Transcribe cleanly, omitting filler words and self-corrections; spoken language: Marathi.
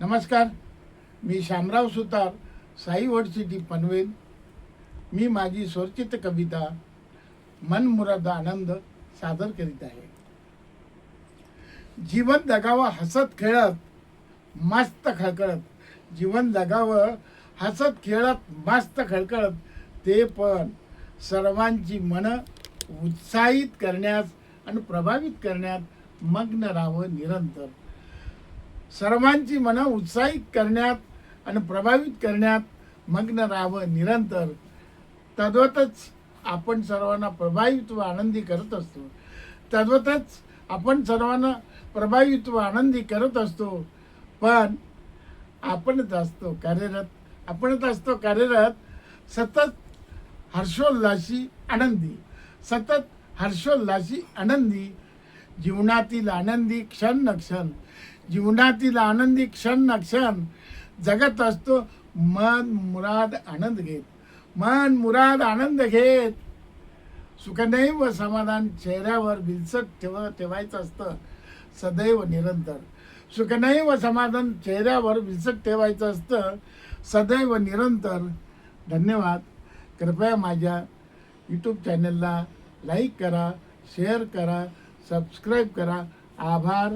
नमस्कार, मी शामराव सुतार, साई वर्ड सिटी पनवेल. मी माझी स्वरचित कविता मन मुराद आनंद सादर करीत आहे. जीवन जगावं हसत खेळत, मस्त खळखळत. जीवन जगावं हसत खेळत, मस्त खळखळत. ते पण सर्वांची मन उत्साहित करण्यास आणि प्रभावित करण्यात मग्न राहावं निरंतर. सर्वांची मनं उत्साहित करण्यात आणि प्रभावित करण्यात मग्न राहावं निरंतर. तद्वतच आपण सर्वांना प्रभावित व आनंदी करत असतो. तद्वतच आपण सर्वांना प्रभावित व आनंदी करत असतो. पण आपणच असतो कार्यरत, सतत हर्षोल्लासी आनंदी, सतत हर्षोल्लासी आनंदी. जीवनातील आनंदी क्षण न क्षण, जीवनातील आनंदी क्षण न क्षण जगत असतो मन मुराद आनंद घेत, मन मुराद आनंद घेत. सुखदैव समाधान चेहऱ्यावर बिलसत ठेवायचं असतं सदैव निरंतर. सुखदैव समाधान चेहऱ्यावर बिलसत ठेवायचं असतं सदैव निरंतर. धन्यवाद. कृपया माझ्या यूट्यूब चॅनलला लाईक करा, शेअर करा, सबस्क्राईब करा. आभार.